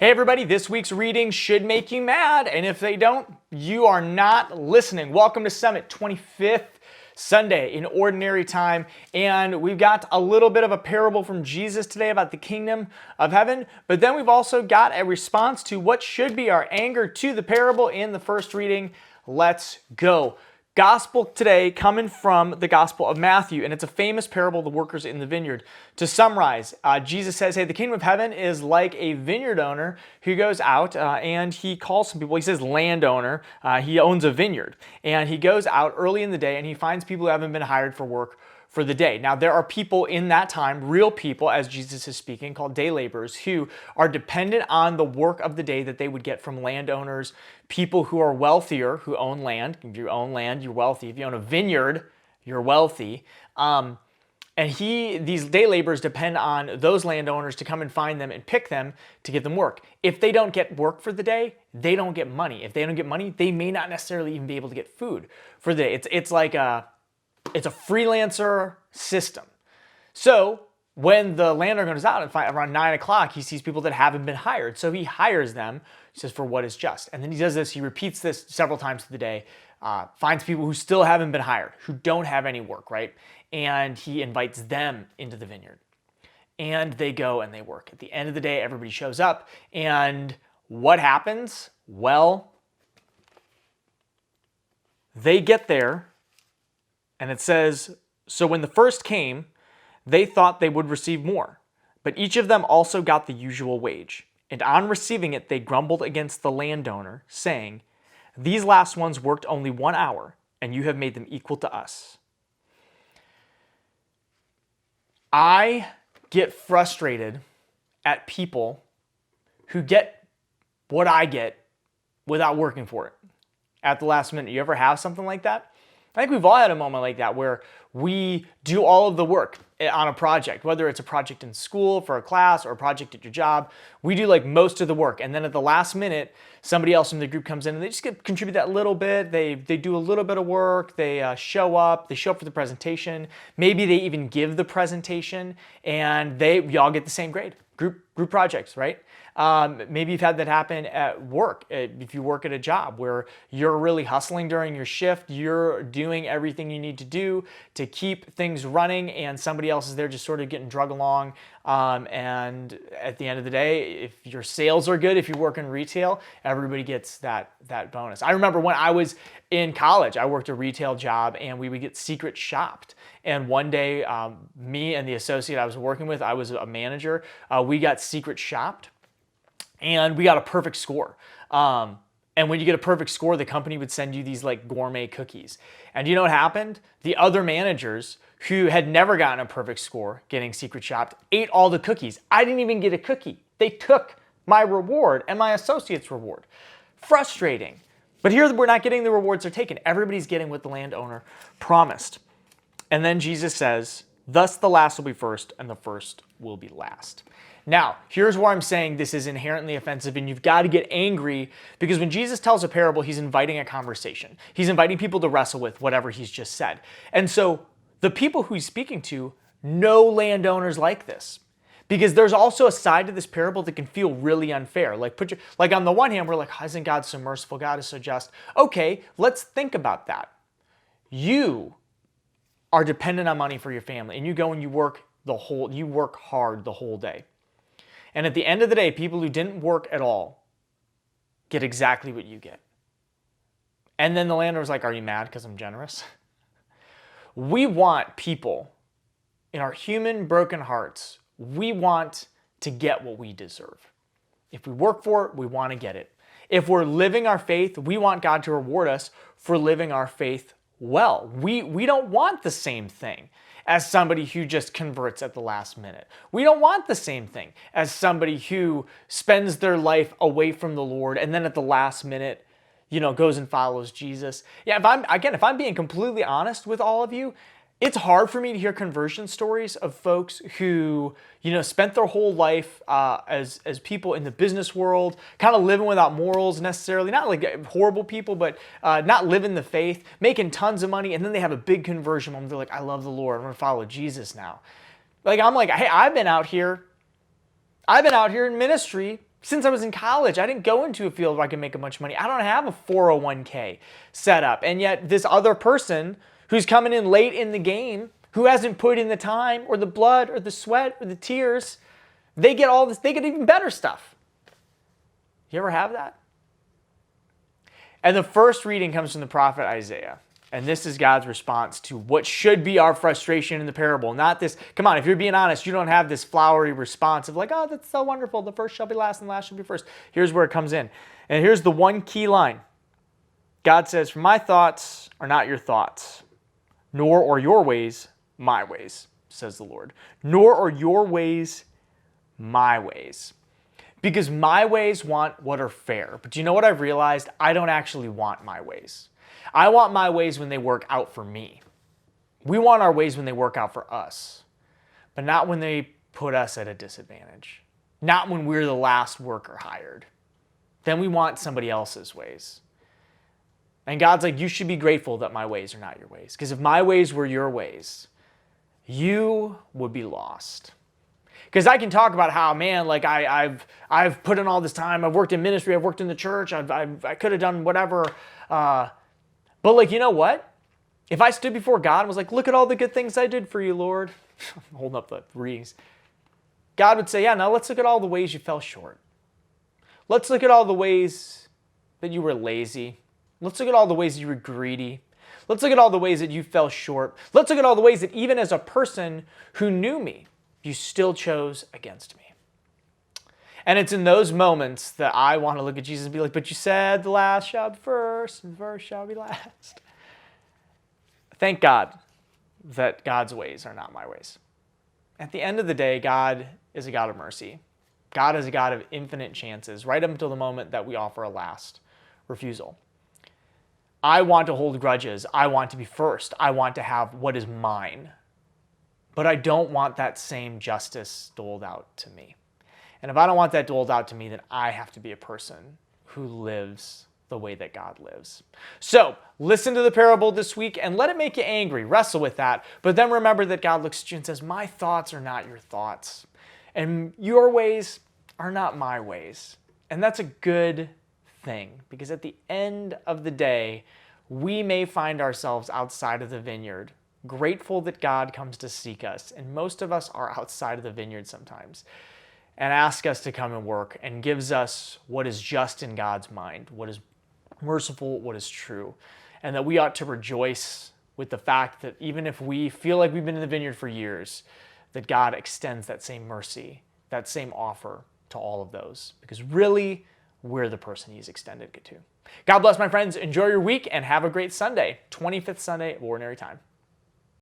Hey everybody, this week's reading should make you mad, and if they don't, you are not listening. Welcome to Summit, 25th Sunday in Ordinary Time, and we've got a little bit of a parable from Jesus today about the kingdom of heaven, but then we've also got a response to what should be our anger to the parable in the first reading. Let's go. Gospel today coming from the Gospel of Matthew, and it's a famous parable, the workers in the vineyard. To summarize, Jesus says, hey, the kingdom of heaven is like a vineyard owner who goes out and he calls some people. He says landowner. He owns a vineyard, and he goes out early in the day and he finds people who haven't been hired for work for the day. Now, there are people in that time, real people, as Jesus is speaking, called day laborers, who are dependent on the work of the day that they would get from landowners, people who are wealthier, who own land. If you own land, you're wealthy. If you own a vineyard, you're wealthy. And these day laborers depend on those landowners to come and find them and pick them to get them work. If they don't get work for the day, they don't get money. If they don't get money, they may not necessarily even be able to get food for the day. It's a freelancer system. So when the landowner goes out and around 9 o'clock, he sees people that haven't been hired. So he hires them, he says, for what is just. And then he does this, he repeats this several times through the day, finds people who still haven't been hired, who don't have any work, right? And he invites them into the vineyard. And they go and they work. At the end of the day, everybody shows up. And what happens? Well, they get there. And it says, so when the first came, they thought they would receive more, but each of them also got the usual wage. And on receiving it, they grumbled against the landowner, saying, these last ones worked only 1 hour, and you have made them equal to us. I get frustrated at people who get what I get without working for it at the last minute. You ever have something like that? I think we've all had a moment like that where we do all of the work on a project, whether it's a project in school for a class or a project at your job. We do like most of the work, and then at the last minute, somebody else from the group comes in and they just contribute that little bit. They do a little bit of work. They show up for the presentation. Maybe they even give the presentation, and we all get the same grade. Group projects, right? Maybe you've had that happen at work. If you work at a job where you're really hustling during your shift, you're doing everything you need to do to keep things running, and somebody else is there just sort of getting drug along. And at the end of the day, if your sales are good, if you work in retail, everybody gets that bonus. I remember when I was in college, I worked a retail job, and we would get secret shopped. And one day, me and the associate I was working with, I was a manager, we got secret shopped. And we got a perfect score. And when you get a perfect score, the company would send you these like gourmet cookies. And you know what happened? The other managers who had never gotten a perfect score, getting secret shopped, ate all the cookies. I didn't even get a cookie. They took my reward and my associate's reward. Frustrating. But here we're not getting the rewards they're taking. Everybody's getting what the landowner promised. And then Jesus says, thus the last will be first and the first will be last. Now, here's where I'm saying this is inherently offensive, and you've got to get angry, because when Jesus tells a parable, he's inviting a conversation. He's inviting people to wrestle with whatever he's just said. And so the people who he's speaking to know landowners like this, because there's also a side to this parable that can feel really unfair. Like on the one hand, we're like, oh, isn't God so merciful? God is so just. Okay, let's think about that. You are dependent on money for your family, and you go and you work hard the whole day. And at the end of the day, people who didn't work at all get exactly what you get. And then the landowner's like, are you mad because I'm generous? We want people, in our human broken hearts, we want to get what we deserve. If we work for it, we want to get it. If we're living our faith, we want God to reward us for living our faith well. We don't want the same thing as somebody who just converts at the last minute. We don't want the same thing as somebody who spends their life away from the Lord and then at the last minute, goes and follows Jesus. Yeah, if I'm being completely honest with all of you, it's hard for me to hear conversion stories of folks who, spent their whole life as people in the business world, kind of living without morals necessarily, not like horrible people, but not living the faith, making tons of money, and then they have a big conversion moment. They're like, I love the Lord, I'm going to follow Jesus now. I'm like, hey, I've been out here in ministry Since I was in college, I didn't go into a field where I could make a bunch of money. I don't have a 401k set up. And yet this other person who's coming in late in the game, who hasn't put in the time or the blood or the sweat or the tears, they get all this, they get even better stuff. You ever have that? And the first reading comes from the prophet Isaiah. And this is God's response to what should be our frustration in the parable. Not this, come on, if you're being honest, you don't have this flowery response of like, oh, that's so wonderful. The first shall be last and the last shall be first. Here's where it comes in. And here's the one key line. God says, for my thoughts are not your thoughts, nor are your ways my ways, says the Lord. Nor are your ways my ways. Because my ways want what are fair. But do you know what I've realized? I don't actually want my ways. I want my ways when they work out for me. We want our ways when they work out for us, but not when they put us at a disadvantage. Not when we're the last worker hired. Then we want somebody else's ways. And God's like, you should be grateful that my ways are not your ways. Because if my ways were your ways, you would be lost. Because I can talk about how, man, like I've put in all this time. I've worked in ministry. I've worked in the church. I could have done whatever. But like, you know what? If I stood before God and was like, look at all the good things I did for you, Lord. I'm holding up the readings. God would say, yeah, now let's look at all the ways you fell short. Let's look at all the ways that you were lazy. Let's look at all the ways that you were greedy. Let's look at all the ways that you fell short. Let's look at all the ways that even as a person who knew me, you still chose against me. And it's in those moments that I want to look at Jesus and be like, but you said the last shall be first and the first shall be last. Thank God that God's ways are not my ways. At the end of the day, God is a God of mercy. God is a God of infinite chances, right up until the moment that we offer a last refusal. I want to hold grudges. I want to be first. I want to have what is mine. But I don't want that same justice doled out to me. And if I don't want that doled out to me, then I have to be a person who lives the way that God lives. So listen to the parable this week and let it make you angry. Wrestle with that. But then remember that God looks at you and says, my thoughts are not your thoughts. And your ways are not my ways. And that's a good thing, because at the end of the day, we may find ourselves outside of the vineyard, grateful that God comes to seek us. And most of us are outside of the vineyard sometimes, and ask us to come and work, and gives us what is just in God's mind, what is merciful, what is true. And that we ought to rejoice with the fact that even if we feel like we've been in the vineyard for years, that God extends that same mercy, that same offer to all of those. Because really, we're the person he's extended it to. God bless, my friends. Enjoy your week and have a great Sunday. 25th Sunday of Ordinary Time.